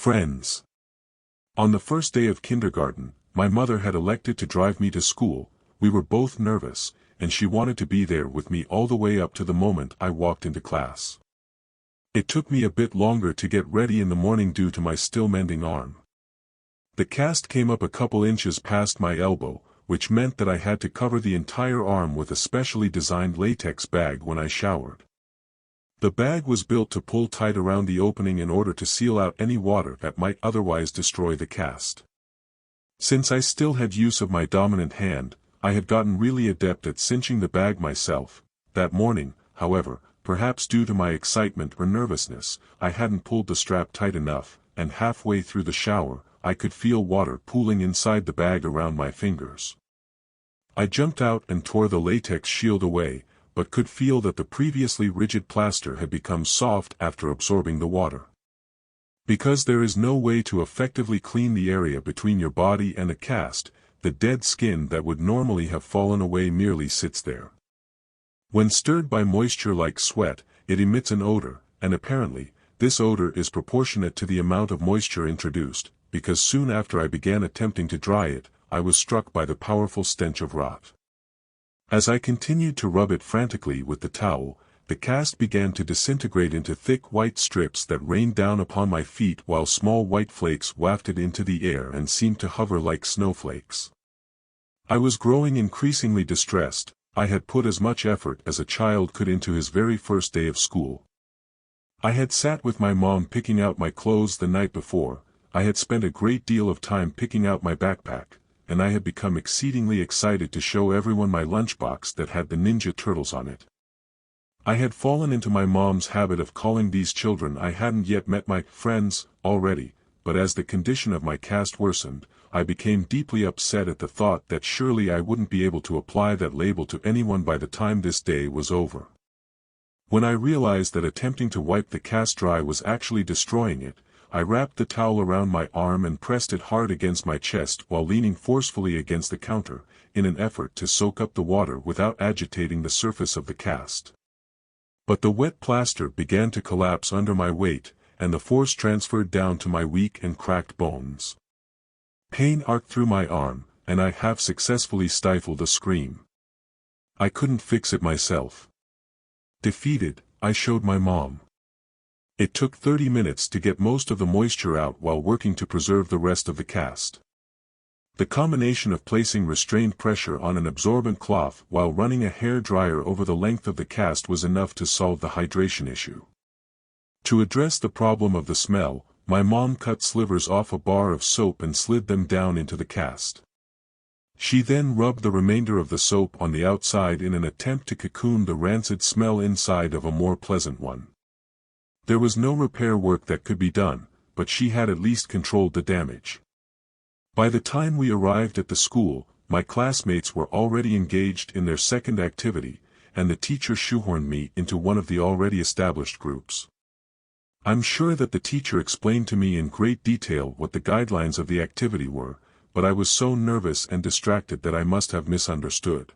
Friends. On the first day of kindergarten, my mother had elected to drive me to school. We were both nervous, and she wanted to be there with me all the way up to the moment I walked into class. It took me a bit longer to get ready in the morning due to my still mending arm. The cast came up a couple inches past my elbow, which meant that I had to cover the entire arm with a specially designed latex bag when I showered. The bag was built to pull tight around the opening in order to seal out any water that might otherwise destroy the cast. Since I still had use of my dominant hand, I had gotten really adept at cinching the bag myself. That morning, however, perhaps due to my excitement or nervousness, I hadn't pulled the strap tight enough, and halfway through the shower, I could feel water pooling inside the bag around my fingers. I jumped out and tore the latex shield away, but could feel that the previously rigid plaster had become soft after absorbing the water. Because there is no way to effectively clean the area between your body and a cast, the dead skin that would normally have fallen away merely sits there. When stirred by moisture like sweat, it emits an odor, and apparently, this odor is proportionate to the amount of moisture introduced, because soon after I began attempting to dry it, I was struck by the powerful stench of rot. As I continued to rub it frantically with the towel, the cast began to disintegrate into thick white strips that rained down upon my feet while small white flakes wafted into the air and seemed to hover like snowflakes. I was growing increasingly distressed. I had put as much effort as a child could into his very first day of school. I had sat with my mom picking out my clothes the night before, I had spent a great deal of time picking out my backpack, and I had become exceedingly excited to show everyone my lunchbox that had the Ninja Turtles on it. I had fallen into my mom's habit of calling these children I hadn't yet met my friends already, but as the condition of my cast worsened, I became deeply upset at the thought that surely I wouldn't be able to apply that label to anyone by the time this day was over. When I realized that attempting to wipe the cast dry was actually destroying it, I wrapped the towel around my arm and pressed it hard against my chest while leaning forcefully against the counter, in an effort to soak up the water without agitating the surface of the cast. But the wet plaster began to collapse under my weight, and the force transferred down to my weak and cracked bones. Pain arced through my arm, and I half successfully stifled a scream. I couldn't fix it myself. Defeated, I showed my mom. It took 30 minutes to get most of the moisture out while working to preserve the rest of the cast. The combination of placing restrained pressure on an absorbent cloth while running a hair dryer over the length of the cast was enough to solve the hydration issue. To address the problem of the smell, my mom cut slivers off a bar of soap and slid them down into the cast. She then rubbed the remainder of the soap on the outside in an attempt to cocoon the rancid smell inside of a more pleasant one. There was no repair work that could be done, but she had at least controlled the damage. By the time we arrived at the school, my classmates were already engaged in their second activity, and the teacher shoehorned me into one of the already established groups. I'm sure that the teacher explained to me in great detail what the guidelines of the activity were, but I was so nervous and distracted that I must have misunderstood.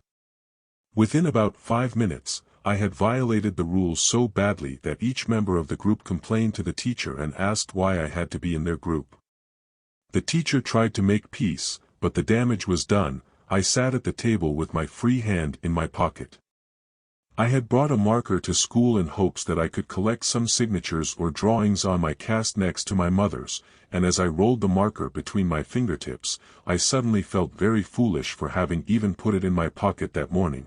Within about 5 minutes, I had violated the rules so badly that each member of the group complained to the teacher and asked why I had to be in their group. The teacher tried to make peace, but the damage was done. I sat at the table with my free hand in my pocket. I had brought a marker to school in hopes that I could collect some signatures or drawings on my cast next to my mother's, and as I rolled the marker between my fingertips, I suddenly felt very foolish for having even put it in my pocket that morning.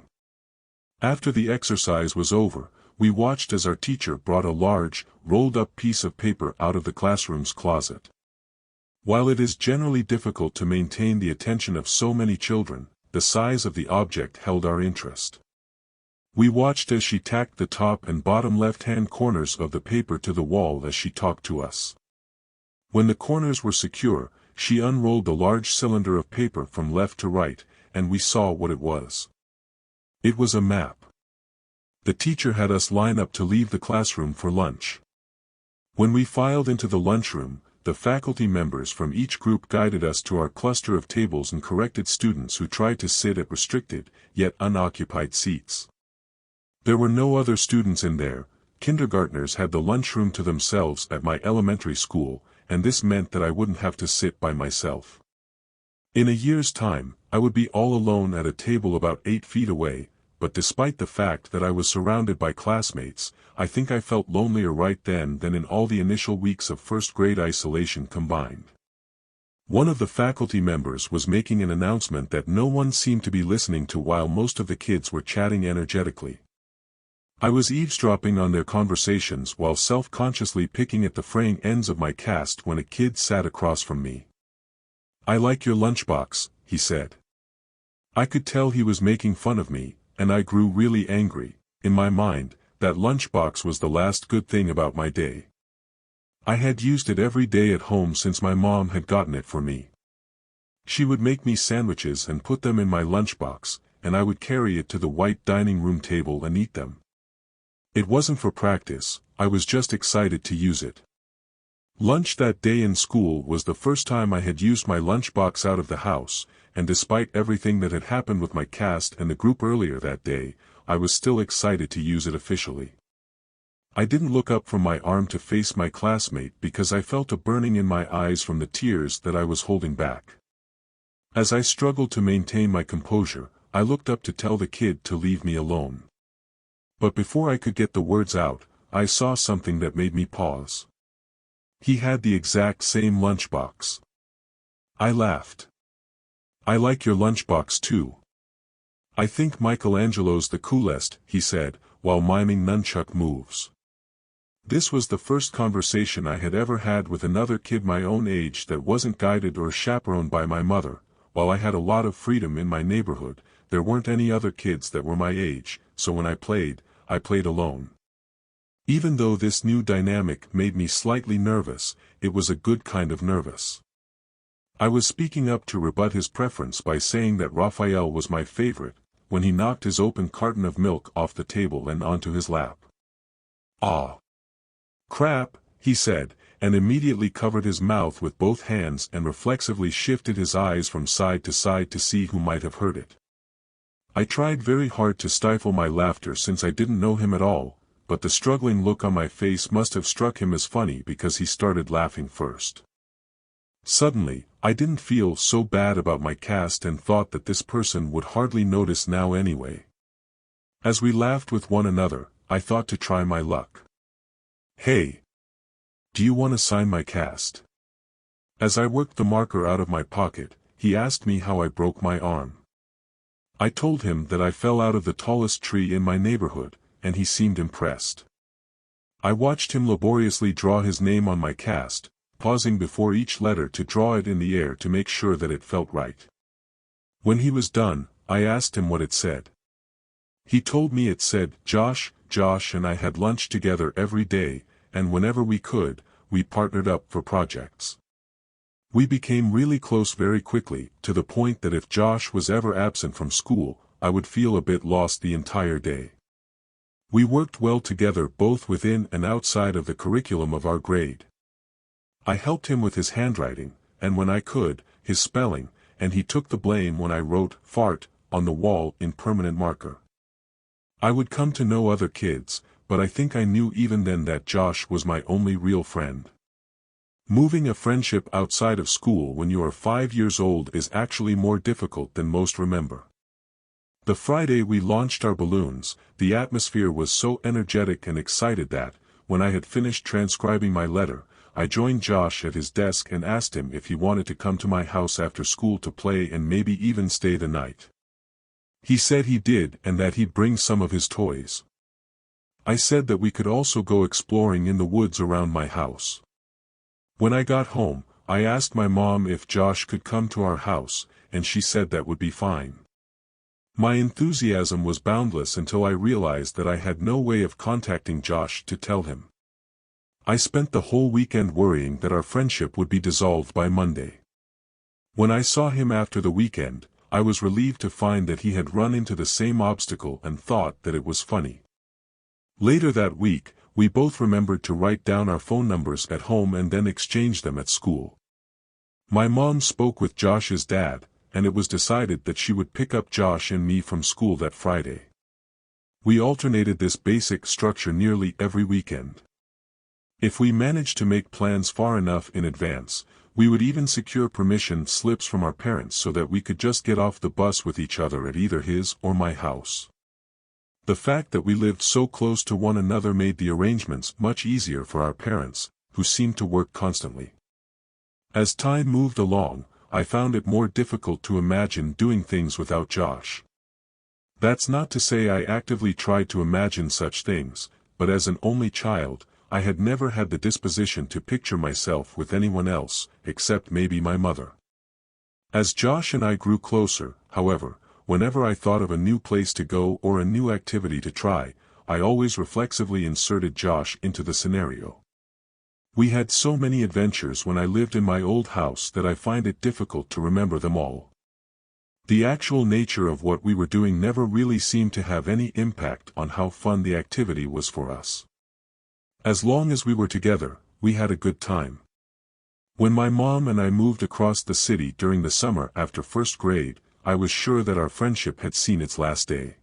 After the exercise was over, we watched as our teacher brought a large, rolled-up piece of paper out of the classroom's closet. While it is generally difficult to maintain the attention of so many children, the size of the object held our interest. We watched as she tacked the top and bottom left-hand corners of the paper to the wall as she talked to us. When the corners were secure, she unrolled the large cylinder of paper from left to right, and we saw what it was. It was a map. The teacher had us line up to leave the classroom for lunch. When we filed into the lunchroom, the faculty members from each group guided us to our cluster of tables and corrected students who tried to sit at restricted, yet unoccupied seats. There were no other students in there. Kindergartners had the lunchroom to themselves at my elementary school, and this meant that I wouldn't have to sit by myself. In a year's time, I would be all alone at a table about 8 feet away, but despite the fact that I was surrounded by classmates, I think I felt lonelier right then than in all the initial weeks of first-grade isolation combined. One of the faculty members was making an announcement that no one seemed to be listening to while most of the kids were chatting energetically. I was eavesdropping on their conversations while self-consciously picking at the fraying ends of my cast when a kid sat across from me. "I like your lunchbox," he said. I could tell he was making fun of me, and I grew really angry. In my mind, that lunchbox was the last good thing about my day. I had used it every day at home since my mom had gotten it for me. She would make me sandwiches and put them in my lunchbox, and I would carry it to the white dining room table and eat them. It wasn't for practice, I was just excited to use it. Lunch that day in school was the first time I had used my lunchbox out of the house, and despite everything that had happened with my cast and the group earlier that day, I was still excited to use it officially. I didn't look up from my arm to face my classmate because I felt a burning in my eyes from the tears that I was holding back. As I struggled to maintain my composure, I looked up to tell the kid to leave me alone. But before I could get the words out, I saw something that made me pause. He had the exact same lunchbox. I laughed. "I like your lunchbox too. I think Michelangelo's the coolest," he said, while miming nunchuck moves. This was the first conversation I had ever had with another kid my own age that wasn't guided or chaperoned by my mother. While I had a lot of freedom in my neighborhood, there weren't any other kids that were my age, so when I played alone. Even though this new dynamic made me slightly nervous, it was a good kind of nervous. I was speaking up to rebut his preference by saying that Raphael was my favorite, when he knocked his open carton of milk off the table and onto his lap. "Ah. Crap," he said, and immediately covered his mouth with both hands and reflexively shifted his eyes from side to see who might have heard it. I tried very hard to stifle my laughter since I didn't know him at all, but the struggling look on my face must have struck him as funny because he started laughing first. Suddenly, I didn't feel so bad about my cast and thought that this person would hardly notice now anyway. As we laughed with one another, I thought to try my luck. "Hey! Do you want to sign my cast?" As I worked the marker out of my pocket, he asked me how I broke my arm. I told him that I fell out of the tallest tree in my neighborhood, and he seemed impressed. I watched him laboriously draw his name on my cast, pausing before each letter to draw it in the air to make sure that it felt right. When he was done, I asked him what it said. He told me it said, Josh and I had lunch together every day, and whenever we could, we partnered up for projects. We became really close very quickly, to the point that if Josh was ever absent from school, I would feel a bit lost the entire day. We worked well together both within and outside of the curriculum of our grade. I helped him with his handwriting, and when I could, his spelling, and he took the blame when I wrote "fart" on the wall in permanent marker. I would come to know other kids, but I think I knew even then that Josh was my only real friend. Moving a friendship outside of school when you are 5 years old is actually more difficult than most remember. The Friday we launched our balloons, the atmosphere was so energetic and excited that, when I had finished transcribing my letter, I joined Josh at his desk and asked him if he wanted to come to my house after school to play and maybe even stay the night. He said he did and that he'd bring some of his toys. I said that we could also go exploring in the woods around my house. When I got home, I asked my mom if Josh could come to our house, and she said that would be fine. My enthusiasm was boundless until I realized that I had no way of contacting Josh to tell him. I spent the whole weekend worrying that our friendship would be dissolved by Monday. When I saw him after the weekend, I was relieved to find that he had run into the same obstacle and thought that it was funny. Later that week, we both remembered to write down our phone numbers at home and then exchange them at school. My mom spoke with Josh's dad, and it was decided that she would pick up Josh and me from school that Friday. We alternated this basic structure nearly every weekend. If we managed to make plans far enough in advance, we would even secure permission slips from our parents so that we could just get off the bus with each other at either his or my house. The fact that we lived so close to one another made the arrangements much easier for our parents, who seemed to work constantly. As time moved along, I found it more difficult to imagine doing things without Josh. That's not to say I actively tried to imagine such things, but as an only child, I had never had the disposition to picture myself with anyone else, except maybe my mother. As Josh and I grew closer, however, whenever I thought of a new place to go or a new activity to try, I always reflexively inserted Josh into the scenario. We had so many adventures when I lived in my old house that I find it difficult to remember them all. The actual nature of what we were doing never really seemed to have any impact on how fun the activity was for us. As long as we were together, we had a good time. When my mom and I moved across the city during the summer after first grade, I was sure that our friendship had seen its last day.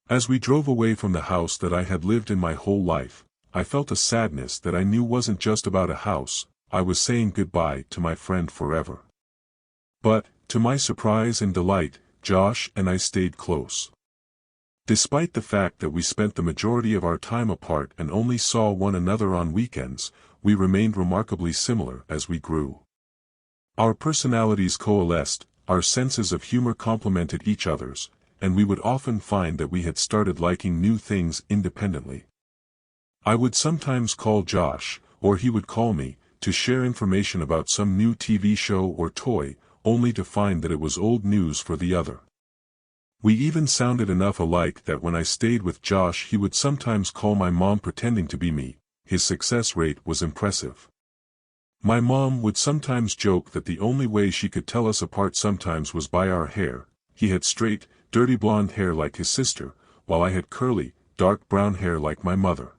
As we drove away from the house that I had lived in my whole life, I felt a sadness that I knew wasn't just about a house. I was saying goodbye to my friend forever. But, to my surprise and delight, Josh and I stayed close. Despite the fact that we spent the majority of our time apart and only saw one another on weekends, we remained remarkably similar as we grew. Our personalities coalesced, our senses of humor complemented each other's, and we would often find that we had started liking new things independently. I would sometimes call Josh, or he would call me, to share information about some new TV show or toy, only to find that it was old news for the other. We even sounded enough alike that when I stayed with Josh he would sometimes call my mom pretending to be me. His success rate was impressive. My mom would sometimes joke that the only way she could tell us apart sometimes was by our hair. He had straight, dirty blonde hair like his sister, while I had curly, dark brown hair like my mother.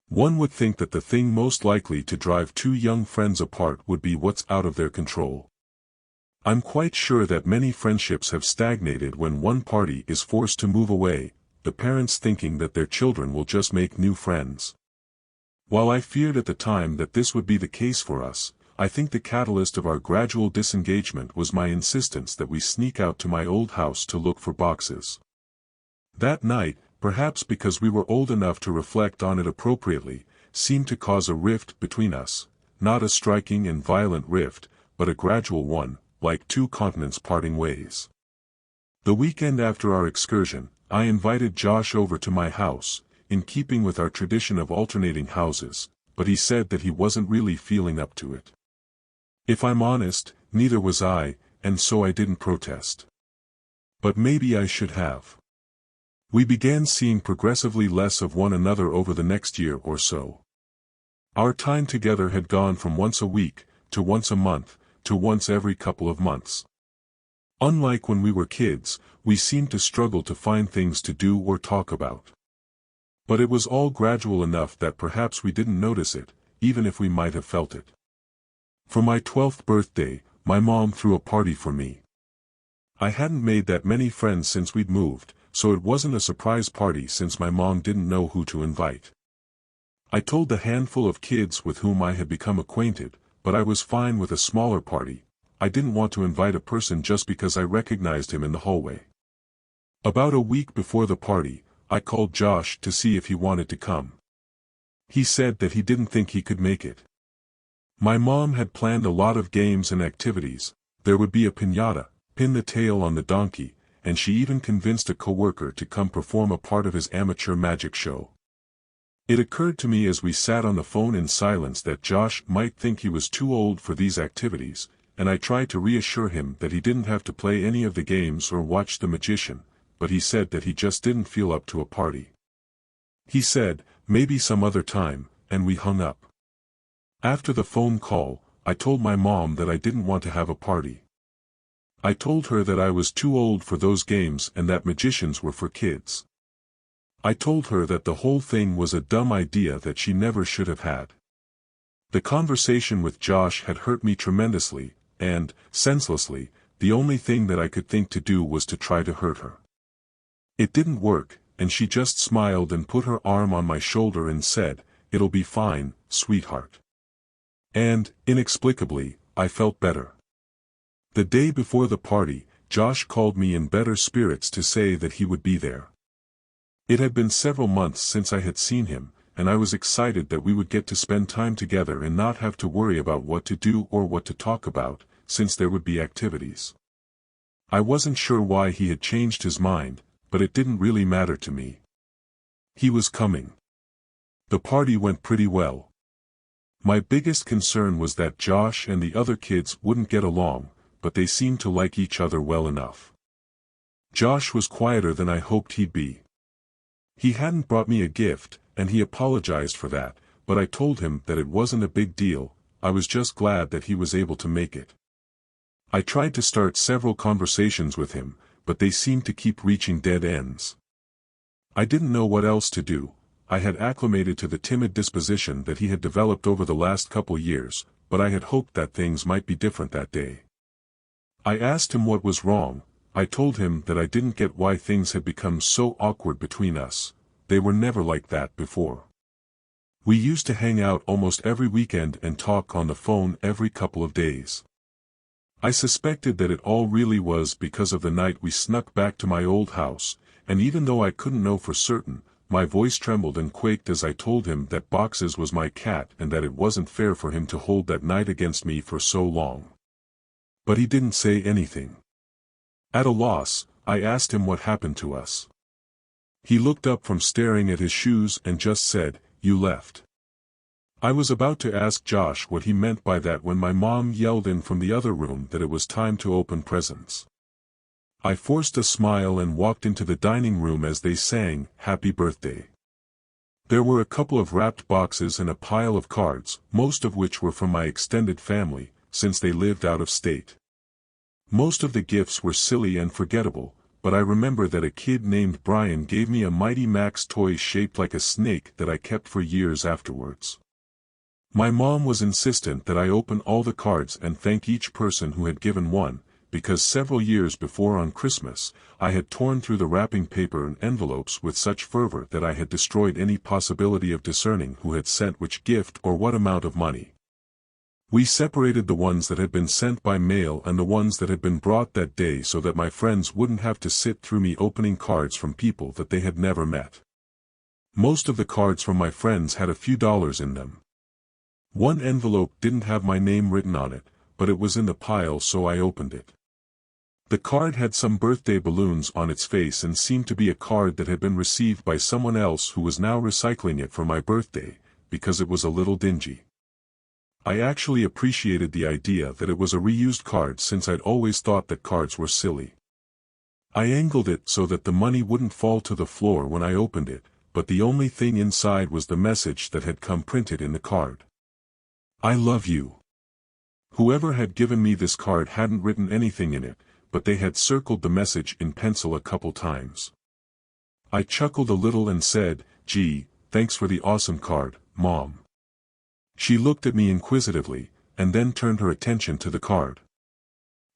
One would think that the thing most likely to drive two young friends apart would be what's out of their control. I'm quite sure that many friendships have stagnated when one party is forced to move away, the parents thinking that their children will just make new friends. While I feared at the time that this would be the case for us, I think the catalyst of our gradual disengagement was my insistence that we sneak out to my old house to look for boxes. That night, perhaps because we were old enough to reflect on it appropriately, seemed to cause a rift between us, not a striking and violent rift, but a gradual one, like two continents parting ways. The weekend after our excursion, I invited Josh over to my house, in keeping with our tradition of alternating houses, but he said that he wasn't really feeling up to it. If I'm honest, neither was I, and so I didn't protest. But maybe I should have. We began seeing progressively less of one another over the next year or so. Our time together had gone from once a week, to once a month, to once every couple of months. Unlike when we were kids, we seemed to struggle to find things to do or talk about. But it was all gradual enough that perhaps we didn't notice it, even if we might have felt it. For my 12th birthday, my mom threw a party for me. I hadn't made that many friends since we'd moved, so it wasn't a surprise party since my mom didn't know who to invite. I told the handful of kids with whom I had become acquainted, but I was fine with a smaller party. I didn't want to invite a person just because I recognized him in the hallway. About a week before the party, I called Josh to see if he wanted to come. He said that he didn't think he could make it. My mom had planned a lot of games and activities. There would be a piñata, pin the tail on the donkey, and she even convinced a coworker to come perform a part of his amateur magic show. It occurred to me as we sat on the phone in silence that Josh might think he was too old for these activities, and I tried to reassure him that he didn't have to play any of the games or watch the magician, but he said that he just didn't feel up to a party. He said, maybe some other time, and we hung up. After the phone call, I told my mom that I didn't want to have a party. I told her that I was too old for those games and that magicians were for kids. I told her that the whole thing was a dumb idea that she never should have had. The conversation with Josh had hurt me tremendously, and, senselessly, the only thing that I could think to do was to try to hurt her. It didn't work, and she just smiled and put her arm on my shoulder and said, "It'll be fine, sweetheart." And, inexplicably, I felt better. The day before the party, Josh called me in better spirits to say that he would be there. It had been several months since I had seen him, and I was excited that we would get to spend time together and not have to worry about what to do or what to talk about, since there would be activities. I wasn't sure why he had changed his mind, but it didn't really matter to me. He was coming. The party went pretty well. My biggest concern was that Josh and the other kids wouldn't get along, but they seemed to like each other well enough. Josh was quieter than I hoped he'd be. He hadn't brought me a gift, and he apologized for that, but I told him that it wasn't a big deal. I was just glad that he was able to make it. I tried to start several conversations with him, but they seemed to keep reaching dead ends. I didn't know what else to do. I had acclimated to the timid disposition that he had developed over the last couple years, but I had hoped that things might be different that day. I asked him what was wrong. I told him that I didn't get why things had become so awkward between us. They were never like that before. We used to hang out almost every weekend and talk on the phone every couple of days. I suspected that it all really was because of the night we snuck back to my old house, and even though I couldn't know for certain, my voice trembled and quaked as I told him that Boxes was my cat and that it wasn't fair for him to hold that night against me for so long. But he didn't say anything. At a loss, I asked him what happened to us. He looked up from staring at his shoes and just said, "You left." I was about to ask Josh what he meant by that when my mom yelled in from the other room that it was time to open presents. I forced a smile and walked into the dining room as they sang, "Happy Birthday." There were a couple of wrapped boxes and a pile of cards, most of which were from my extended family, since they lived out of state. Most of the gifts were silly and forgettable, but I remember that a kid named Brian gave me a Mighty Max toy shaped like a snake that I kept for years afterwards. My mom was insistent that I open all the cards and thank each person who had given one, because several years before on Christmas, I had torn through the wrapping paper and envelopes with such fervor that I had destroyed any possibility of discerning who had sent which gift or what amount of money. We separated the ones that had been sent by mail and the ones that had been brought that day so that my friends wouldn't have to sit through me opening cards from people that they had never met. Most of the cards from my friends had a few dollars in them. One envelope didn't have my name written on it, but it was in the pile, so I opened it. The card had some birthday balloons on its face and seemed to be a card that had been received by someone else who was now recycling it for my birthday, because it was a little dingy. I actually appreciated the idea that it was a reused card since I'd always thought that cards were silly. I angled it so that the money wouldn't fall to the floor when I opened it, but the only thing inside was the message that had come printed in the card. "I love you." Whoever had given me this card hadn't written anything in it, but they had circled the message in pencil a couple times. I chuckled a little and said, "Gee, thanks for the awesome card, Mom." She looked at me inquisitively, and then turned her attention to the card.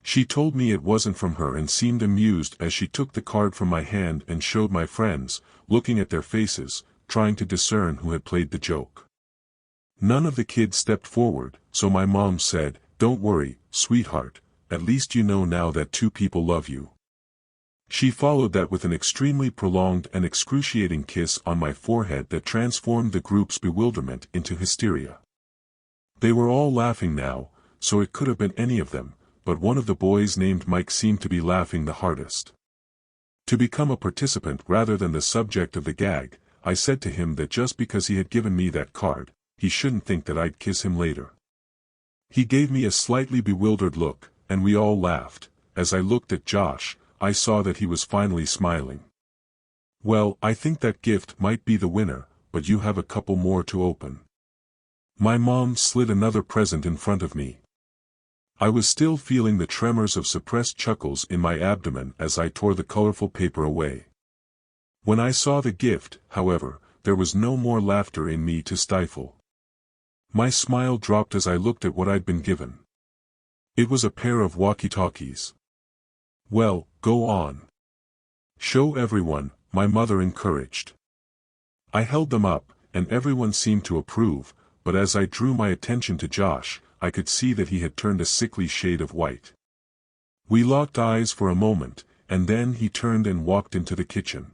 She told me it wasn't from her and seemed amused as she took the card from my hand and showed my friends, looking at their faces, trying to discern who had played the joke. None of the kids stepped forward, so my mom said, "Don't worry, sweetheart, at least you know now that two people love you." She followed that with an extremely prolonged and excruciating kiss on my forehead that transformed the group's bewilderment into hysteria. They were all laughing now, so it could have been any of them, but one of the boys named Mike seemed to be laughing the hardest. To become a participant rather than the subject of the gag, I said to him that just because he had given me that card, he shouldn't think that I'd kiss him later. He gave me a slightly bewildered look, and we all laughed. As I looked at Josh, I saw that he was finally smiling. "Well, I think that gift might be the winner, but you have a couple more to open." My mom slid another present in front of me. I was still feeling the tremors of suppressed chuckles in my abdomen as I tore the colorful paper away. When I saw the gift, however, there was no more laughter in me to stifle. My smile dropped as I looked at what I'd been given. It was a pair of walkie-talkies. "Well, go on. Show everyone," my mother encouraged. I held them up, and everyone seemed to approve, but as I drew my attention to Josh, I could see that he had turned a sickly shade of white. We locked eyes for a moment, and then he turned and walked into the kitchen.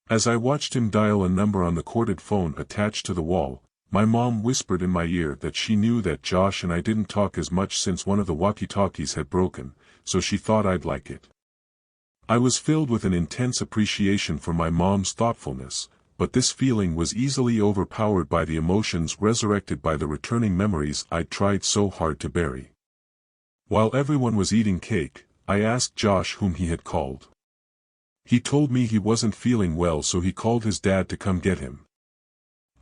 As I watched him dial a number on the corded phone attached to the wall, my mom whispered in my ear that she knew that Josh and I didn't talk as much since one of the walkie-talkies had broken, so she thought I'd like it. I was filled with an intense appreciation for my mom's thoughtfulness, but this feeling was easily overpowered by the emotions resurrected by the returning memories I'd tried so hard to bury. While everyone was eating cake, I asked Josh whom he had called. He told me he wasn't feeling well, so he called his dad to come get him.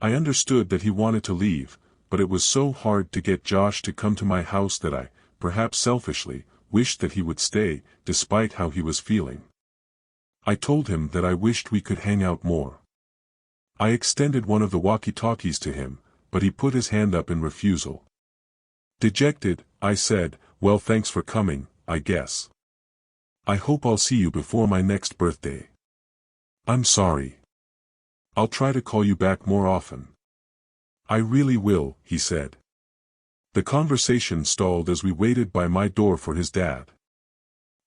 I understood that he wanted to leave, but it was so hard to get Josh to come to my house that I, perhaps selfishly, wished that he would stay, despite how he was feeling. I told him that I wished we could hang out more. I extended one of the walkie-talkies to him, but he put his hand up in refusal. Dejected, I said, "Well, thanks for coming, I guess. I hope I'll see you before my next birthday." "I'm sorry. I'll try to call you back more often." "I really will," he said. The conversation stalled as we waited by my door for his dad.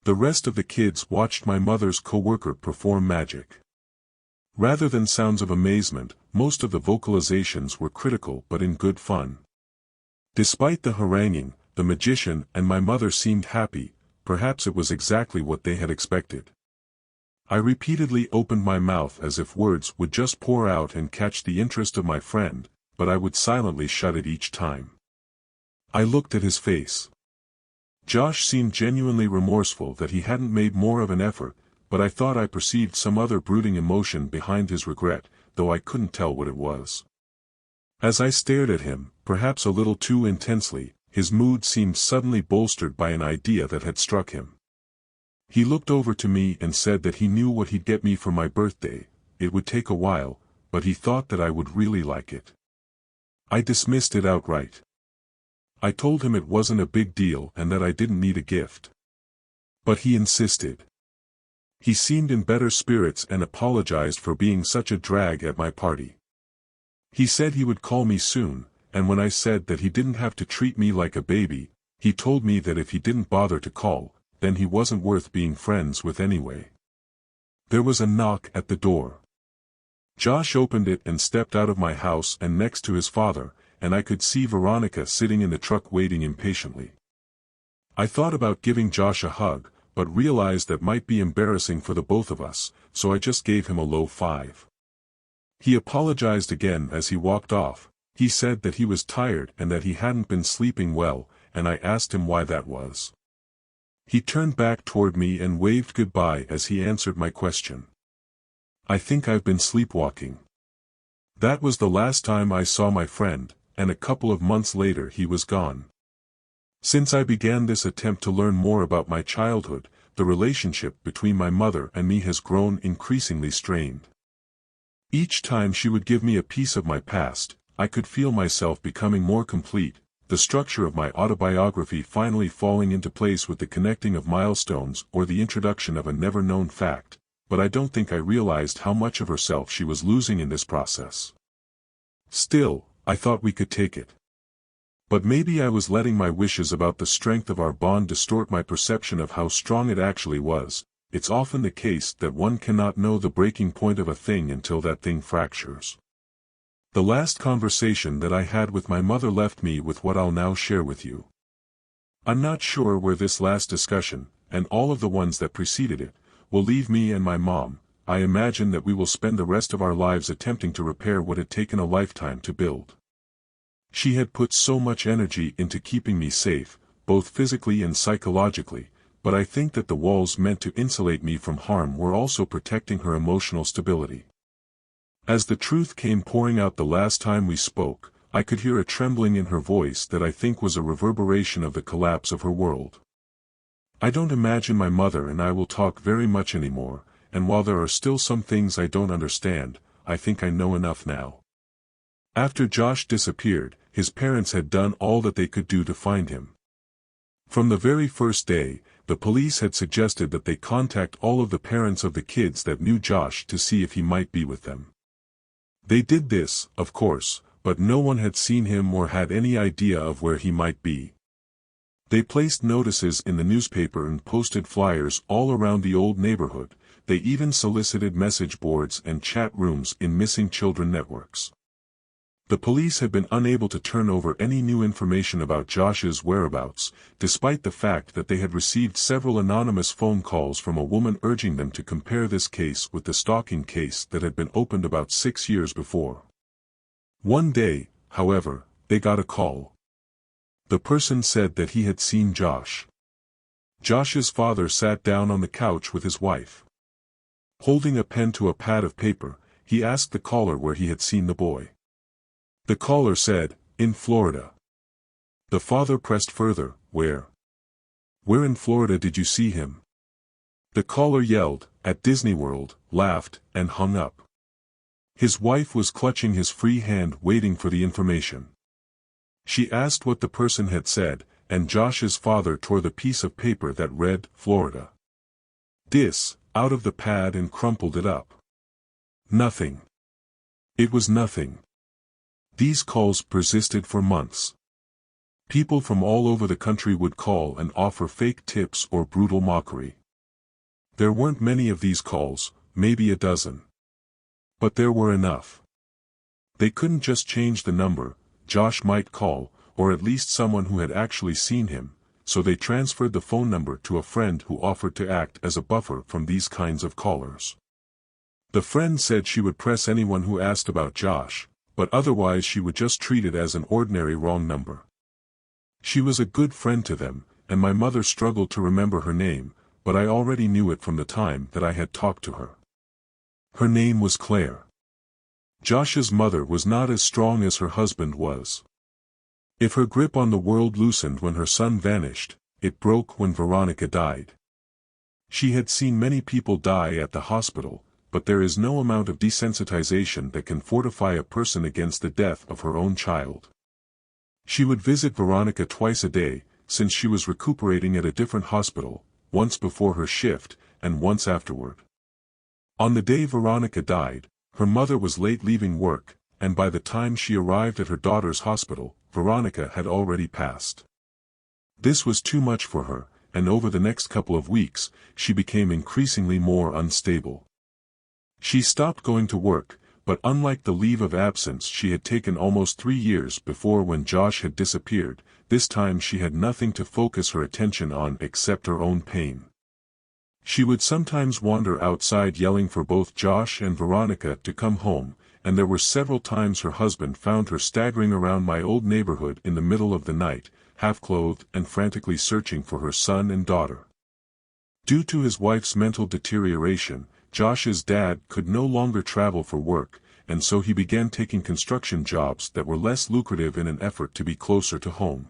The rest of the kids watched my mother's coworker perform magic. Rather than sounds of amazement, most of the vocalizations were critical but in good fun. Despite the haranguing, the magician and my mother seemed happy, perhaps it was exactly what they had expected. I repeatedly opened my mouth as if words would just pour out and catch the interest of my friend, but I would silently shut it each time. I looked at his face. Josh seemed genuinely remorseful that he hadn't made more of an effort, but I thought I perceived some other brooding emotion behind his regret, though I couldn't tell what it was. As I stared at him, perhaps a little too intensely, his mood seemed suddenly bolstered by an idea that had struck him. He looked over to me and said that he knew what he'd get me for my birthday. It would take a while, but he thought that I would really like it. I dismissed it outright. I told him it wasn't a big deal and that I didn't need a gift. But he insisted. He seemed in better spirits and apologized for being such a drag at my party. He said he would call me soon, and when I said that he didn't have to treat me like a baby, he told me that if he didn't bother to call, then he wasn't worth being friends with anyway. There was a knock at the door. Josh opened it and stepped out of my house and next to his father, and I could see Veronica sitting in the truck waiting impatiently. I thought about giving Josh a hug, but realized that might be embarrassing for the both of us, so I just gave him a low five. He apologized again as he walked off. He said that he was tired and that he hadn't been sleeping well, and I asked him why that was. He turned back toward me and waved goodbye as he answered my question. "I think I've been sleepwalking." That was the last time I saw my friend, and a couple of months later he was gone. Since I began this attempt to learn more about my childhood, the relationship between my mother and me has grown increasingly strained. Each time she would give me a piece of my past, I could feel myself becoming more complete, the structure of my autobiography finally falling into place with the connecting of milestones or the introduction of a never-known fact, but I don't think I realized how much of herself she was losing in this process. Still, I thought we could take it. But maybe I was letting my wishes about the strength of our bond distort my perception of how strong it actually was. It's often the case that one cannot know the breaking point of a thing until that thing fractures. The last conversation that I had with my mother left me with what I'll now share with you. I'm not sure where this last discussion, and all of the ones that preceded it, will leave me and my mom. I imagine that we will spend the rest of our lives attempting to repair what had taken a lifetime to build. She had put so much energy into keeping me safe, both physically and psychologically, but I think that the walls meant to insulate me from harm were also protecting her emotional stability. As the truth came pouring out the last time we spoke, I could hear a trembling in her voice that I think was a reverberation of the collapse of her world. I don't imagine my mother and I will talk very much anymore, and while there are still some things I don't understand, I think I know enough now. After Josh disappeared, his parents had done all that they could do to find him. From the very first day, the police had suggested that they contact all of the parents of the kids that knew Josh to see if he might be with them. They did this, of course, but no one had seen him or had any idea of where he might be. They placed notices in the newspaper and posted flyers all around the old neighborhood. They even solicited message boards and chat rooms in missing children networks. The police had been unable to turn over any new information about Josh's whereabouts, despite the fact that they had received several anonymous phone calls from a woman urging them to compare this case with the stalking case that had been opened about 6 years before. One day, however, they got a call. The person said that he had seen Josh. Josh's father sat down on the couch with his wife. Holding a pen to a pad of paper, he asked the caller where he had seen the boy. The caller said, "In Florida." The father pressed further, "Where? Where in Florida did you see him?" The caller yelled, "At Disney World," laughed, and hung up. His wife was clutching his free hand waiting for the information. She asked what the person had said, and Josh's father tore the piece of paper that read, "Florida this," out of the pad and crumpled it up. Nothing. It was nothing. These calls persisted for months. People from all over the country would call and offer fake tips or brutal mockery. There weren't many of these calls, maybe a dozen. But there were enough. They couldn't just change the number. Josh might call, or at least someone who had actually seen him, so they transferred the phone number to a friend who offered to act as a buffer from these kinds of callers. The friend said she would press anyone who asked about Josh, but otherwise she would just treat it as an ordinary wrong number. She was a good friend to them, and my mother struggled to remember her name, but I already knew it from the time that I had talked to her. Her name was Claire. Josh's mother was not as strong as her husband was. If her grip on the world loosened when her son vanished, it broke when Veronica died. She had seen many people die at the hospital, but there is no amount of desensitization that can fortify a person against the death of her own child. She would visit Veronica twice a day, since she was recuperating at a different hospital, once before her shift, and once afterward. On the day Veronica died, her mother was late leaving work, and by the time she arrived at her daughter's hospital, Veronica had already passed. This was too much for her, and over the next couple of weeks, she became increasingly more unstable. She stopped going to work, but unlike the leave of absence she had taken almost 3 years before when Josh had disappeared, this time she had nothing to focus her attention on except her own pain. She would sometimes wander outside yelling for both Josh and Veronica to come home, and there were several times her husband found her staggering around my old neighborhood in the middle of the night, half-clothed and frantically searching for her son and daughter. Due to his wife's mental deterioration, Josh's dad could no longer travel for work, and so he began taking construction jobs that were less lucrative in an effort to be closer to home.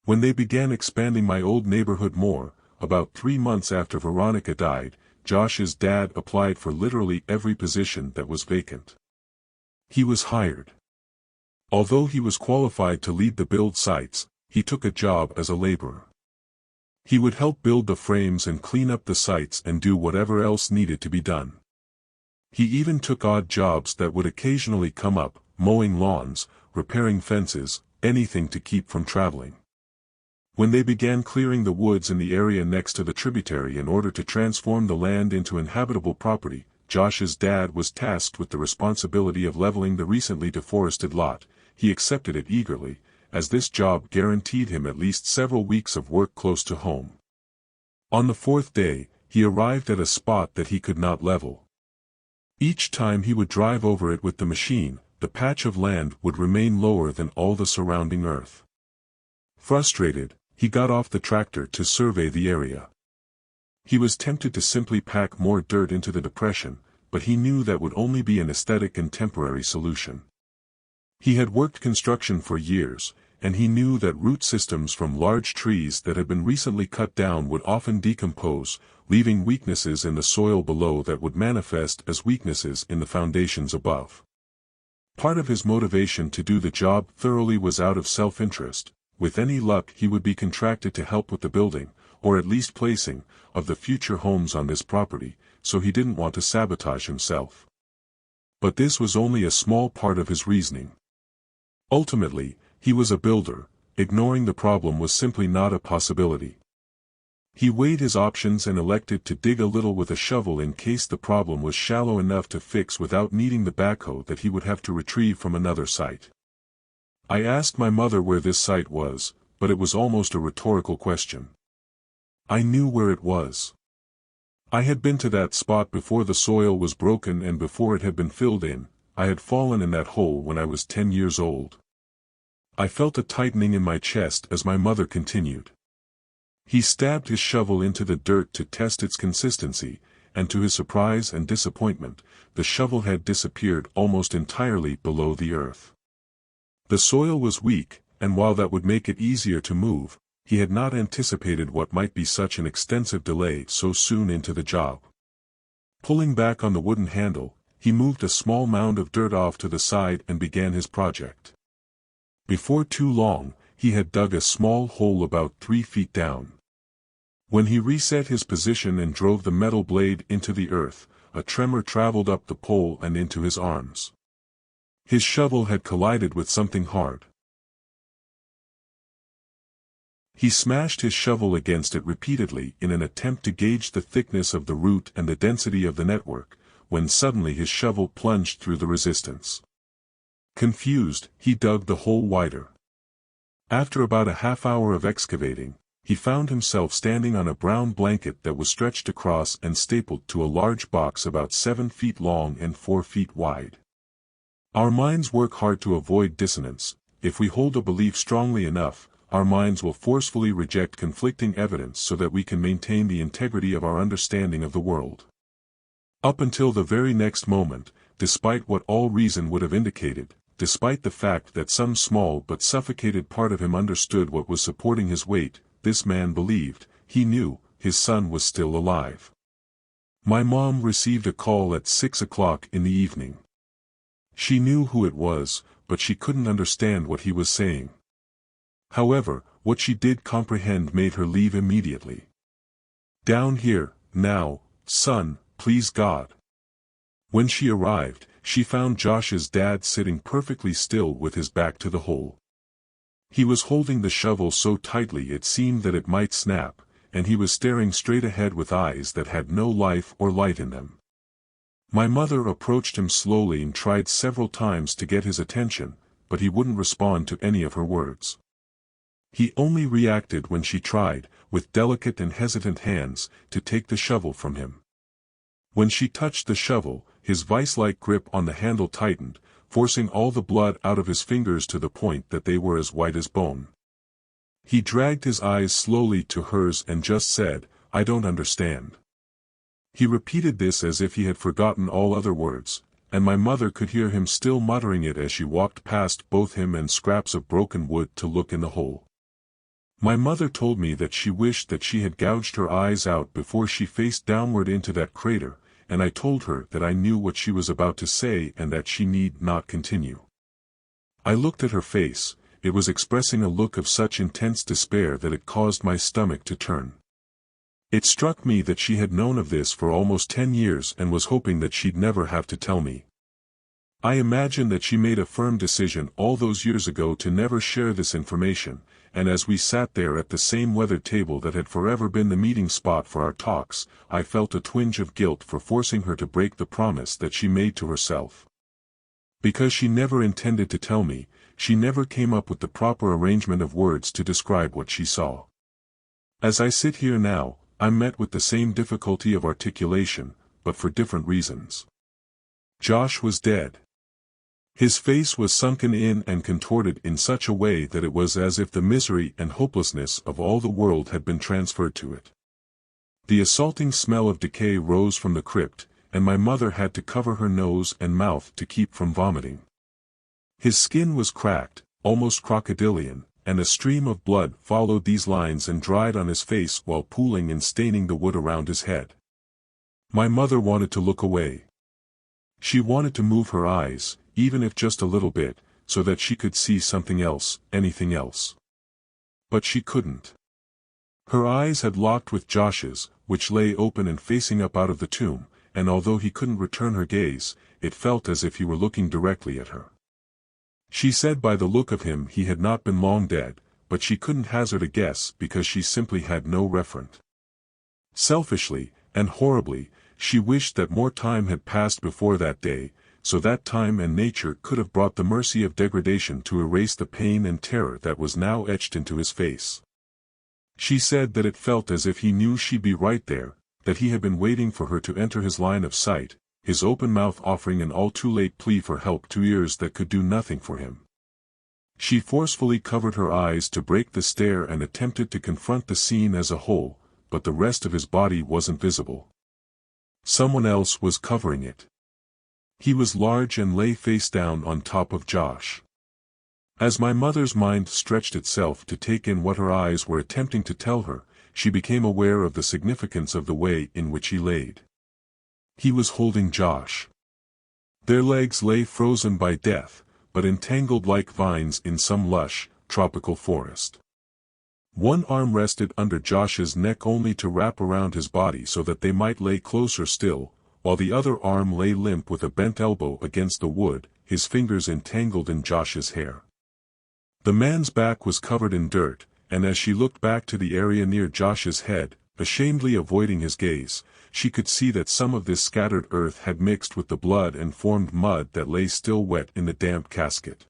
When they began expanding my old neighborhood more, about 3 months after Veronica died, Josh's dad applied for literally every position that was vacant. He was hired. Although he was qualified to lead the build sites, he took a job as a laborer. He would help build the frames and clean up the sites and do whatever else needed to be done. He even took odd jobs that would occasionally come up, mowing lawns, repairing fences, anything to keep from traveling. When they began clearing the woods in the area next to the tributary in order to transform the land into inhabitable property, Josh's dad was tasked with the responsibility of leveling the recently deforested lot. He accepted it eagerly, as this job guaranteed him at least several weeks of work close to home. On the 4th day, he arrived at a spot that he could not level. Each time he would drive over it with the machine, the patch of land would remain lower than all the surrounding earth. Frustrated, he got off the tractor to survey the area. He was tempted to simply pack more dirt into the depression, but he knew that would only be an aesthetic and temporary solution. He had worked construction for years, and he knew that root systems from large trees that had been recently cut down would often decompose, leaving weaknesses in the soil below that would manifest as weaknesses in the foundations above. Part of his motivation to do the job thoroughly was out of self-interest. With any luck he would be contracted to help with the building, or at least placing, of the future homes on this property, so he didn't want to sabotage himself. But this was only a small part of his reasoning. Ultimately, he was a builder. Ignoring the problem was simply not a possibility. He weighed his options and elected to dig a little with a shovel in case the problem was shallow enough to fix without needing the backhoe that he would have to retrieve from another site. I asked my mother where this site was, but it was almost a rhetorical question. I knew where it was. I had been to that spot before the soil was broken and before it had been filled in. I had fallen in that hole when I was 10 years old. I felt a tightening in my chest as my mother continued. He stabbed his shovel into the dirt to test its consistency, and to his surprise and disappointment, the shovel had disappeared almost entirely below the earth. The soil was weak, and while that would make it easier to move, he had not anticipated what might be such an extensive delay so soon into the job. Pulling back on the wooden handle, he moved a small mound of dirt off to the side and began his project. Before too long, he had dug a small hole about 3 feet down. When he reset his position and drove the metal blade into the earth, a tremor traveled up the pole and into his arms. His shovel had collided with something hard. He smashed his shovel against it repeatedly in an attempt to gauge the thickness of the root and the density of the network, when suddenly his shovel plunged through the resistance. Confused, he dug the hole wider. After about a half-hour of excavating, he found himself standing on a brown blanket that was stretched across and stapled to a large box about 7 feet long and 4 feet wide. Our minds work hard to avoid dissonance. If we hold a belief strongly enough, our minds will forcefully reject conflicting evidence so that we can maintain the integrity of our understanding of the world. Up until the very next moment, despite what all reason would have indicated, despite the fact that some small but suffocated part of him understood what was supporting his weight, this man believed, he knew, his son was still alive. My mom received a call at 6 o'clock in the evening. She knew who it was, but she couldn't understand what he was saying. However, what she did comprehend made her leave immediately. "Down here, now, son, please God." When she arrived, she found Josh's dad sitting perfectly still with his back to the hole. He was holding the shovel so tightly it seemed that it might snap, and he was staring straight ahead with eyes that had no life or light in them. My mother approached him slowly and tried several times to get his attention, but he wouldn't respond to any of her words. He only reacted when she tried, with delicate and hesitant hands, to take the shovel from him. When she touched the shovel, his vice-like grip on the handle tightened, forcing all the blood out of his fingers to the point that they were as white as bone. He dragged his eyes slowly to hers and just said, "I don't understand." He repeated this as if he had forgotten all other words, and my mother could hear him still muttering it as she walked past both him and scraps of broken wood to look in the hole. My mother told me that she wished that she had gouged her eyes out before she faced downward into that crater, and I told her that I knew what she was about to say and that she need not continue. I looked at her face. It was expressing a look of such intense despair that it caused my stomach to turn. It struck me that she had known of this for almost 10 years and was hoping that she'd never have to tell me. I imagine that she made a firm decision all those years ago to never share this information, and as we sat there at the same weathered table that had forever been the meeting spot for our talks, I felt a twinge of guilt for forcing her to break the promise that she made to herself. Because she never intended to tell me, she never came up with the proper arrangement of words to describe what she saw. As I sit here now, I'm met with the same difficulty of articulation, but for different reasons. Josh was dead. His face was sunken in and contorted in such a way that it was as if the misery and hopelessness of all the world had been transferred to it. The assaulting smell of decay rose from the crypt, and my mother had to cover her nose and mouth to keep from vomiting. His skin was cracked, almost crocodilian, and a stream of blood followed these lines and dried on his face while pooling and staining the wood around his head. My mother wanted to look away. She wanted to move her eyes, even if just a little bit, so that she could see something else, anything else. But she couldn't. Her eyes had locked with Josh's, which lay open and facing up out of the tomb, and although he couldn't return her gaze, it felt as if he were looking directly at her. She said by the look of him he had not been long dead, but she couldn't hazard a guess because she simply had no referent. Selfishly, and horribly, she wished that more time had passed before that day, so that time and nature could have brought the mercy of degradation to erase the pain and terror that was now etched into his face. She said that it felt as if he knew she'd be right there, that he had been waiting for her to enter his line of sight, his open mouth offering an all-too-late plea for help to ears that could do nothing for him. She forcefully covered her eyes to break the stare and attempted to confront the scene as a whole, but the rest of his body wasn't visible. Someone else was covering it. He was large and lay face down on top of Josh. As my mother's mind stretched itself to take in what her eyes were attempting to tell her, she became aware of the significance of the way in which he laid. He was holding Josh. Their legs lay frozen by death, but entangled like vines in some lush, tropical forest. One arm rested under Josh's neck only to wrap around his body so that they might lay closer still, while the other arm lay limp with a bent elbow against the wood, his fingers entangled in Josh's hair. The man's back was covered in dirt, and as she looked back to the area near Josh's head, ashamedly avoiding his gaze, she could see that some of this scattered earth had mixed with the blood and formed mud that lay still wet in the damp casket.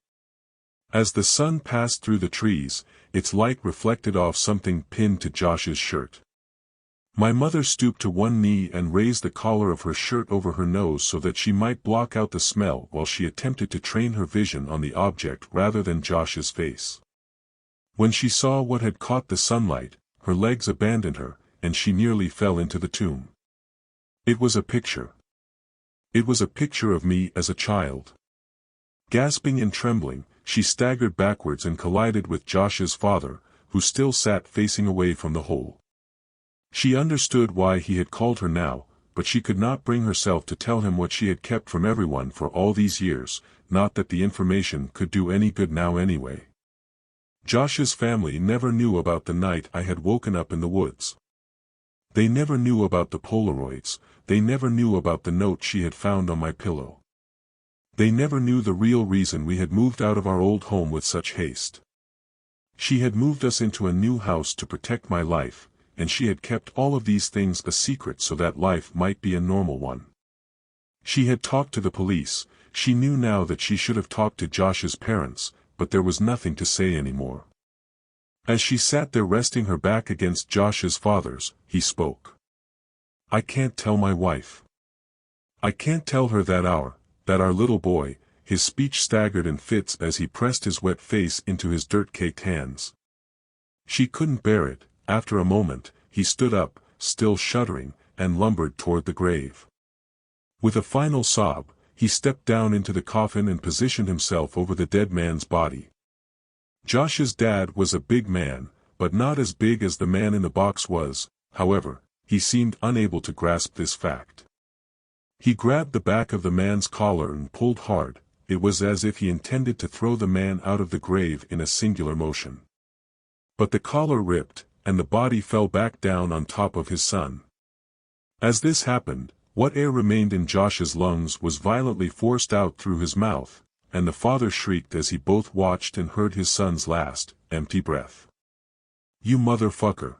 As the sun passed through the trees, its light reflected off something pinned to Josh's shirt. My mother stooped to one knee and raised the collar of her shirt over her nose so that she might block out the smell while she attempted to train her vision on the object rather than Josh's face. When she saw what had caught the sunlight, her legs abandoned her, and she nearly fell into the tomb. It was a picture. It was a picture of me as a child. Gasping and trembling, she staggered backwards and collided with Josh's father, who still sat facing away from the hole. She understood why he had called her now, but she could not bring herself to tell him what she had kept from everyone for all these years, not that the information could do any good now anyway. Josh's family never knew about the night I had woken up in the woods. They never knew about the Polaroids, they never knew about the note she had found on my pillow. They never knew the real reason we had moved out of our old home with such haste. She had moved us into a new house to protect my life, and she had kept all of these things a secret so that life might be a normal one. She had talked to the police, she knew now that she should have talked to Josh's parents, but there was nothing to say anymore. As she sat there resting her back against Josh's father's, he spoke. "I can't tell my wife. I can't tell her that our little boy," his speech staggered in fits as he pressed his wet face into his dirt-caked hands. She couldn't bear it. After a moment, he stood up, still shuddering, and lumbered toward the grave. With a final sob, he stepped down into the coffin and positioned himself over the dead man's body. Josh's dad was a big man, but not as big as the man in the box was. However, he seemed unable to grasp this fact. He grabbed the back of the man's collar and pulled hard. It was as if he intended to throw the man out of the grave in a singular motion. But the collar ripped, and the body fell back down on top of his son. As this happened, what air remained in Josh's lungs was violently forced out through his mouth, and the father shrieked as he both watched and heard his son's last, empty breath. "You motherfucker!"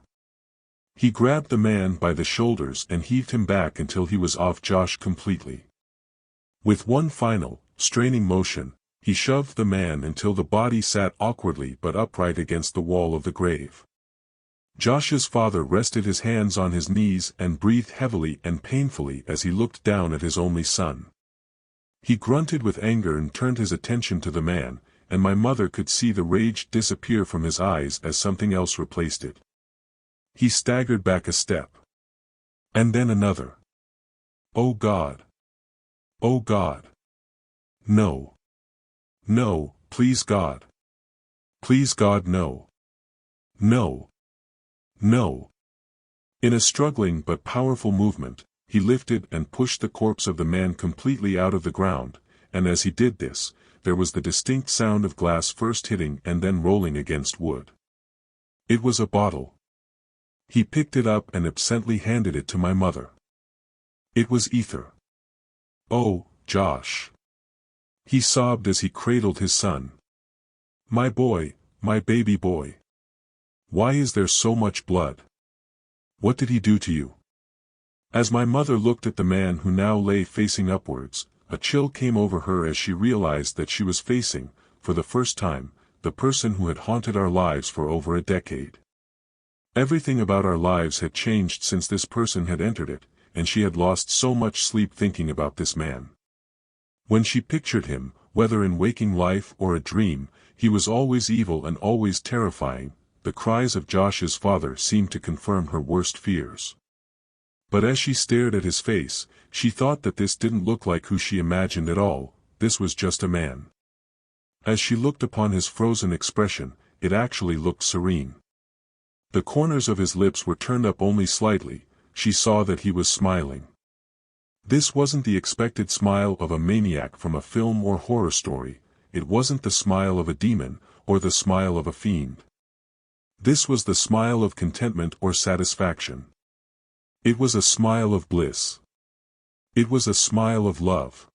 He grabbed the man by the shoulders and heaved him back until he was off Josh completely. With one final, straining motion, he shoved the man until the body sat awkwardly but upright against the wall of the grave. Josh's father rested his hands on his knees and breathed heavily and painfully as he looked down at his only son. He grunted with anger and turned his attention to the man, and my mother could see the rage disappear from his eyes as something else replaced it. He staggered back a step. And then another. "Oh God! Oh God! No! No, please God! Please God, no! No! No!" In a struggling but powerful movement, he lifted and pushed the corpse of the man completely out of the ground, and as he did this, there was the distinct sound of glass first hitting and then rolling against wood. It was a bottle. He picked it up and absently handed it to my mother. It was ether. "Oh, Josh. He sobbed as he cradled his son. "My boy, my baby boy. Why is there so much blood? What did he do to you?" As my mother looked at the man who now lay facing upwards, a chill came over her as she realized that she was facing, for the first time, the person who had haunted our lives for over a decade. Everything about our lives had changed since this person had entered it, and she had lost so much sleep thinking about this man. When she pictured him, whether in waking life or a dream, he was always evil and always terrifying. The cries of Josh's father seemed to confirm her worst fears. But as she stared at his face, she thought that this didn't look like who she imagined at all. This was just a man. As she looked upon his frozen expression, it actually looked serene. The corners of his lips were turned up only slightly. She saw that he was smiling. This wasn't the expected smile of a maniac from a film or horror story. It wasn't the smile of a demon, or the smile of a fiend. This was the smile of contentment or satisfaction. It was a smile of bliss. It was a smile of love.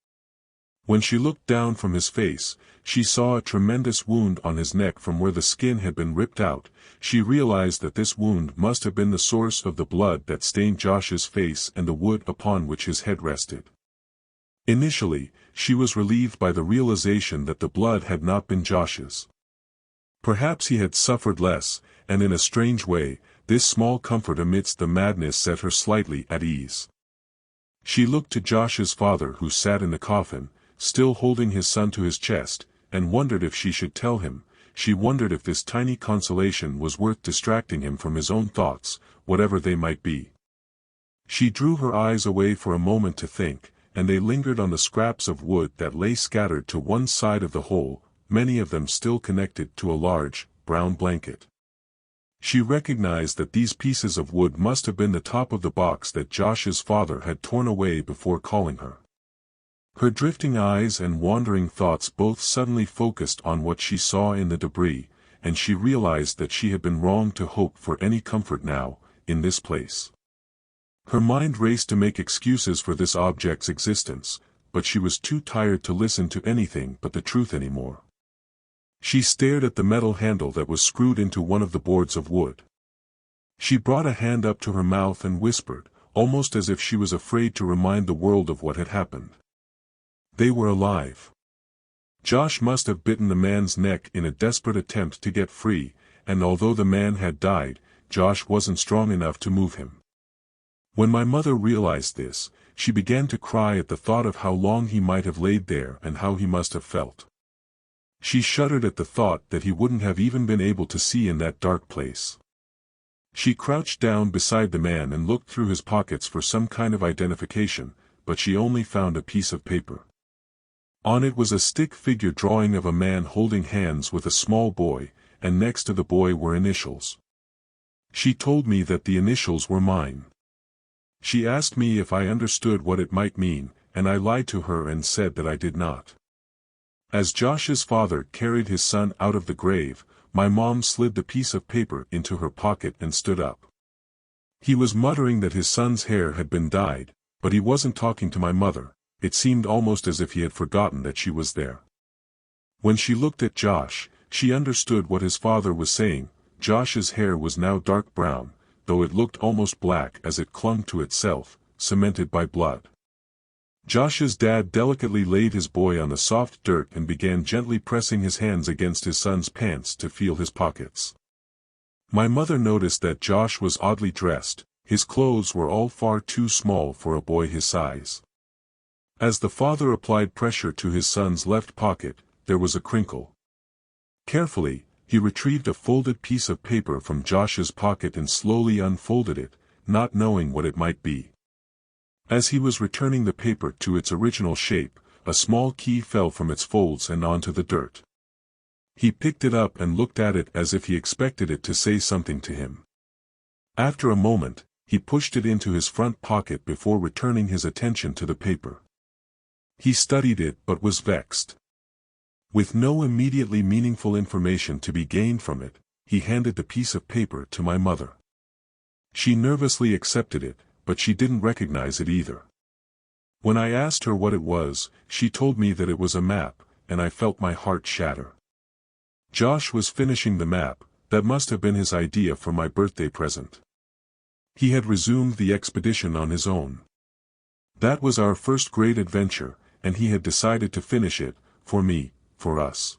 When she looked down from his face, she saw a tremendous wound on his neck from where the skin had been ripped out. She realized that this wound must have been the source of the blood that stained Josh's face and the wood upon which his head rested. Initially, she was relieved by the realization that the blood had not been Josh's. Perhaps he had suffered less, and in a strange way, this small comfort amidst the madness set her slightly at ease. She looked to Josh's father who sat in the coffin, still holding his son to his chest, and wondered if she should tell him. She wondered if this tiny consolation was worth distracting him from his own thoughts, whatever they might be. She drew her eyes away for a moment to think, and they lingered on the scraps of wood that lay scattered to one side of the hole, many of them still connected to a large, brown blanket. She recognized that these pieces of wood must have been the top of the box that Josh's father had torn away before calling her. Her drifting eyes and wandering thoughts both suddenly focused on what she saw in the debris, and she realized that she had been wrong to hope for any comfort now, in this place. Her mind raced to make excuses for this object's existence, but she was too tired to listen to anything but the truth anymore. She stared at the metal handle that was screwed into one of the boards of wood. She brought a hand up to her mouth and whispered, almost as if she was afraid to remind the world of what had happened. They were alive. Josh must have bitten the man's neck in a desperate attempt to get free, and although the man had died, Josh wasn't strong enough to move him. When my mother realized this, she began to cry at the thought of how long he might have laid there and how he must have felt. She shuddered at the thought that he wouldn't have even been able to see in that dark place. She crouched down beside the man and looked through his pockets for some kind of identification, but she only found a piece of paper. On it was a stick figure drawing of a man holding hands with a small boy, and next to the boy were initials. She told me that the initials were mine. She asked me if I understood what it might mean, and I lied to her and said that I did not. As Josh's father carried his son out of the grave, my mom slid the piece of paper into her pocket and stood up. He was muttering that his son's hair had been dyed, but he wasn't talking to my mother. It seemed almost as if he had forgotten that she was there. When she looked at Josh, she understood what his father was saying. Josh's hair was now dark brown, though it looked almost black as it clung to itself, cemented by blood. Josh's dad delicately laid his boy on the soft dirt and began gently pressing his hands against his son's pants to feel his pockets. My mother noticed that Josh was oddly dressed. His clothes were all far too small for a boy his size. As the father applied pressure to his son's left pocket, there was a crinkle. Carefully, he retrieved a folded piece of paper from Josh's pocket and slowly unfolded it, not knowing what it might be. As he was returning the paper to its original shape, a small key fell from its folds and onto the dirt. He picked it up and looked at it as if he expected it to say something to him. After a moment, he pushed it into his front pocket before returning his attention to the paper. He studied it but was vexed. With no immediately meaningful information to be gained from it, he handed the piece of paper to my mother. She nervously accepted it, but she didn't recognize it either. When I asked her what it was, she told me that it was a map, and I felt my heart shatter. Josh was finishing the map. That must have been his idea for my birthday present. He had resumed the expedition on his own. That was our first great adventure, and he had decided to finish it, for me, for us.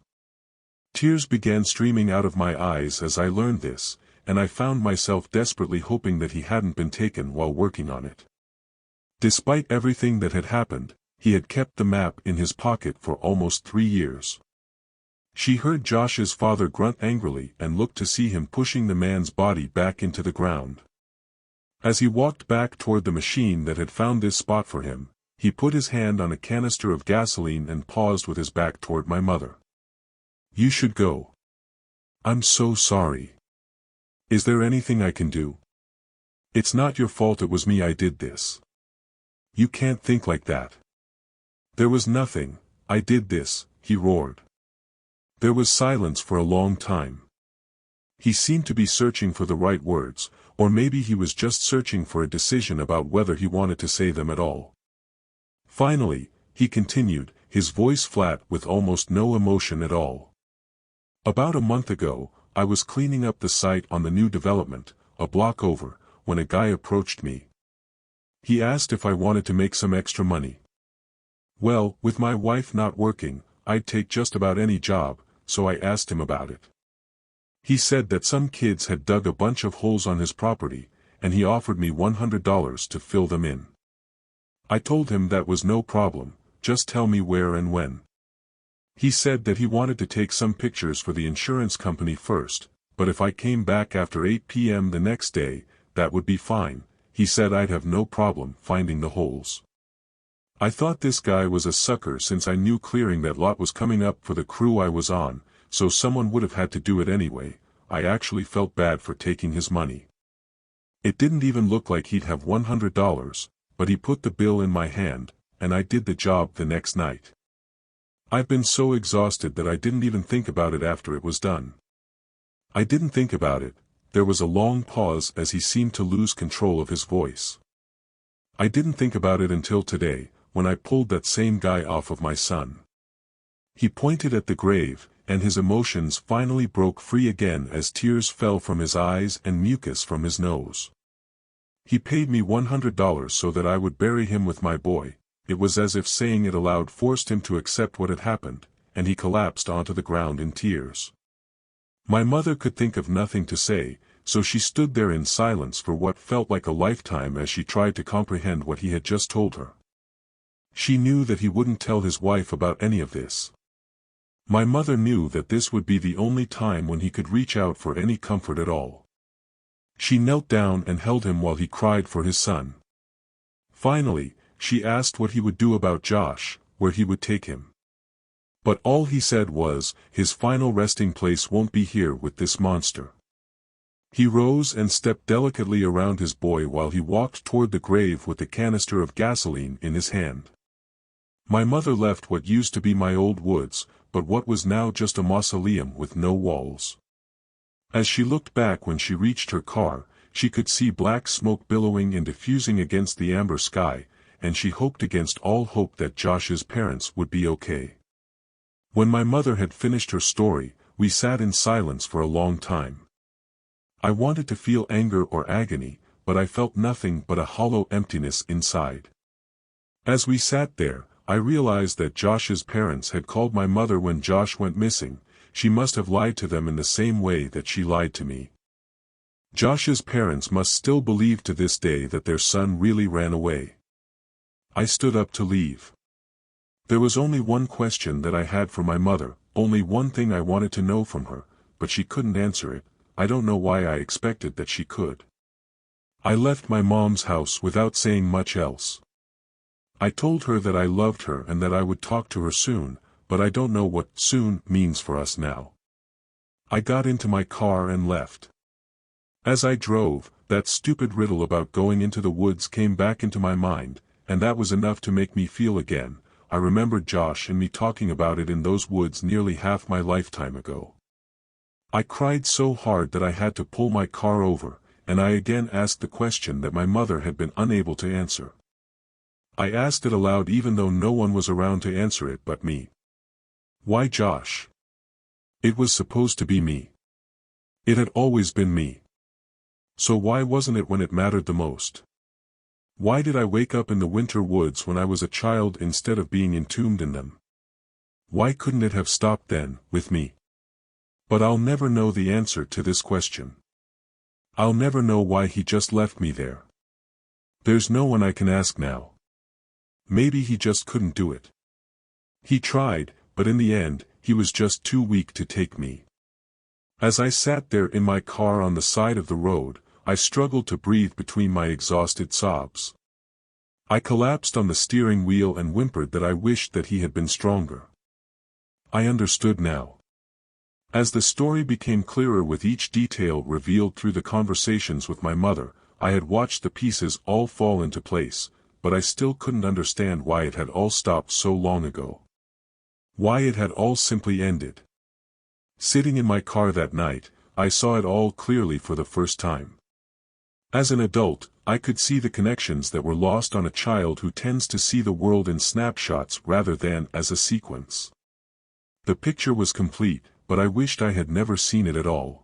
Tears began streaming out of my eyes as I learned this, and I found myself desperately hoping that he hadn't been taken while working on it. Despite everything that had happened, he had kept the map in his pocket for almost 3 years. She heard Josh's father grunt angrily and looked to see him pushing the man's body back into the ground. As he walked back toward the machine that had found this spot for him, he put his hand on a canister of gasoline and paused with his back toward my mother. "You should go. I'm so sorry. Is there anything I can do? It's not your fault, it was me, I did this. You can't think like that. There was nothing, I did this," he roared. There was silence for a long time. He seemed to be searching for the right words, or maybe he was just searching for a decision about whether he wanted to say them at all. Finally, he continued, his voice flat with almost no emotion at all. "About a month ago, I was cleaning up the site on the new development, a block over, when a guy approached me. He asked if I wanted to make some extra money. Well, with my wife not working, I'd take just about any job, so I asked him about it. He said that some kids had dug a bunch of holes on his property, and he offered me $100 to fill them in. I told him that was no problem, just tell me where and when. He said that he wanted to take some pictures for the insurance company first, but if I came back after 8 p.m. the next day, that would be fine. He said I'd have no problem finding the holes. I thought this guy was a sucker since I knew clearing that lot was coming up for the crew I was on, so someone would have had to do it anyway. I actually felt bad for taking his money. It didn't even look like he'd have $100, but he put the bill in my hand, and I did the job the next night. I've been so exhausted that I didn't even think about it after it was done." I didn't think about it. There was a long pause as he seemed to lose control of his voice. "I didn't think about it until today, when I pulled that same guy off of my son." He pointed at the grave, and his emotions finally broke free again as tears fell from his eyes and mucus from his nose. "He paid me $100 so that I would bury him with my boy." It was as if saying it aloud forced him to accept what had happened, and he collapsed onto the ground in tears. My mother could think of nothing to say, so she stood there in silence for what felt like a lifetime as she tried to comprehend what he had just told her. She knew that he wouldn't tell his wife about any of this. My mother knew that this would be the only time when he could reach out for any comfort at all. She knelt down and held him while he cried for his son. Finally, she asked what he would do about Josh, where he would take him. But all he said was, "His final resting place won't be here with this monster." He rose and stepped delicately around his boy while he walked toward the grave with the canister of gasoline in his hand. My mother left what used to be my old woods, but what was now just a mausoleum with no walls. As she looked back when she reached her car, she could see black smoke billowing and diffusing against the amber sky, and she hoped against all hope that Josh's parents would be okay. When my mother had finished her story, we sat in silence for a long time. I wanted to feel anger or agony, but I felt nothing but a hollow emptiness inside. As we sat there, I realized that Josh's parents had called my mother when Josh went missing. She must have lied to them in the same way that she lied to me. Josh's parents must still believe to this day that their son really ran away. I stood up to leave. There was only one question that I had for my mother, only one thing I wanted to know from her, but she couldn't answer it. I don't know why I expected that she could. I left my mom's house without saying much else. I told her that I loved her and that I would talk to her soon, but I don't know what soon means for us now. I got into my car and left. As I drove, that stupid riddle about going into the woods came back into my mind, and that was enough to make me feel again. I remembered Josh and me talking about it in those woods nearly half my lifetime ago. I cried so hard that I had to pull my car over, and I again asked the question that my mother had been unable to answer. I asked it aloud even though no one was around to answer it but me. Why Josh? It was supposed to be me. It had always been me. So why wasn't it when it mattered the most? Why did I wake up in the winter woods when I was a child instead of being entombed in them? Why couldn't it have stopped then, with me? But I'll never know the answer to this question. I'll never know why he just left me there. There's no one I can ask now. Maybe he just couldn't do it. He tried, but in the end, he was just too weak to take me. As I sat there in my car on the side of the road, I struggled to breathe between my exhausted sobs. I collapsed on the steering wheel and whimpered that I wished that he had been stronger. I understood now. As the story became clearer with each detail revealed through the conversations with my mother, I had watched the pieces all fall into place, but I still couldn't understand why it had all stopped so long ago. Why it had all simply ended. Sitting in my car that night, I saw it all clearly for the first time. As an adult, I could see the connections that were lost on a child who tends to see the world in snapshots rather than as a sequence. The picture was complete, but I wished I had never seen it at all.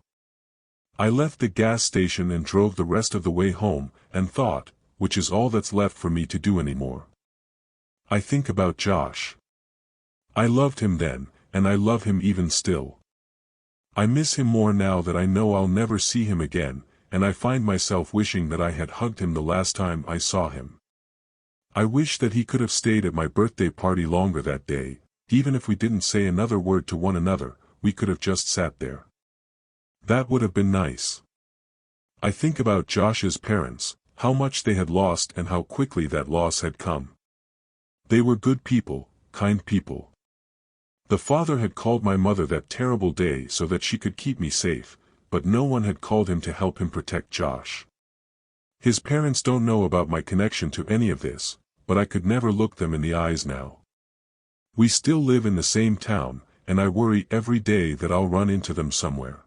I left the gas station and drove the rest of the way home, and thought, which is all that's left for me to do anymore. I think about Josh. I loved him then, and I love him even still. I miss him more now that I know I'll never see him again, and I find myself wishing that I had hugged him the last time I saw him. I wish that he could have stayed at my birthday party longer that day, even if we didn't say another word to one another, we could have just sat there. That would have been nice. I think about Josh's parents, how much they had lost and how quickly that loss had come. They were good people, kind people. The father had called my mother that terrible day so that she could keep me safe, but no one had called him to help him protect Josh. His parents don't know about my connection to any of this, but I could never look them in the eyes now. We still live in the same town, and I worry every day that I'll run into them somewhere.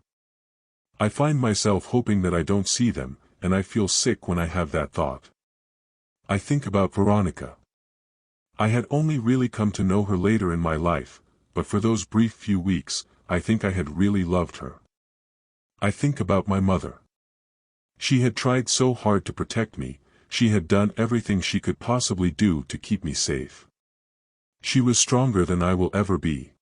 I find myself hoping that I don't see them, and I feel sick when I have that thought. I think about Veronica. I had only really come to know her later in my life, but for those brief few weeks, I think I had really loved her. I think about my mother. She had tried so hard to protect me, she had done everything she could possibly do to keep me safe. She was stronger than I will ever be.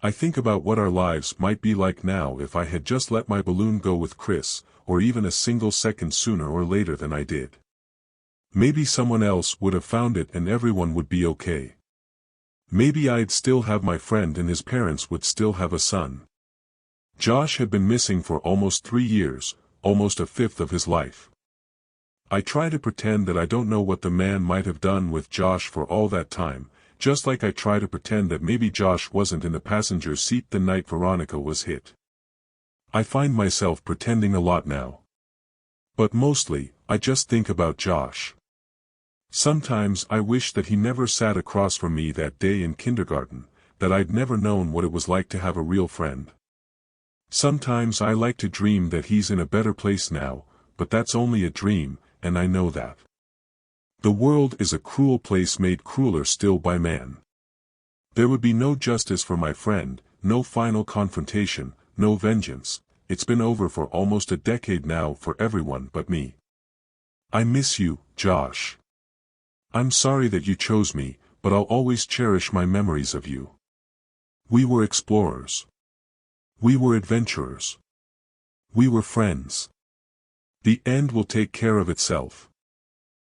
I think about what our lives might be like now if I had just let my balloon go with Chris, or even a single second sooner or later than I did. Maybe someone else would have found it and everyone would be okay. Maybe I'd still have my friend and his parents would still have a son. Josh had been missing for almost 3 years, almost a fifth of his life. I try to pretend that I don't know what the man might have done with Josh for all that time, just like I try to pretend that maybe Josh wasn't in the passenger seat the night Veronica was hit. I find myself pretending a lot now. But mostly, I just think about Josh. Sometimes I wish that he never sat across from me that day in kindergarten, that I'd never known what it was like to have a real friend. Sometimes I like to dream that he's in a better place now, but that's only a dream, and I know that. The world is a cruel place made crueler still by man. There would be no justice for my friend, no final confrontation, no vengeance. It's been over for almost a decade now for everyone but me. I miss you, Josh. I'm sorry that you chose me, but I'll always cherish my memories of you. We were explorers. We were adventurers. We were friends. The end will take care of itself.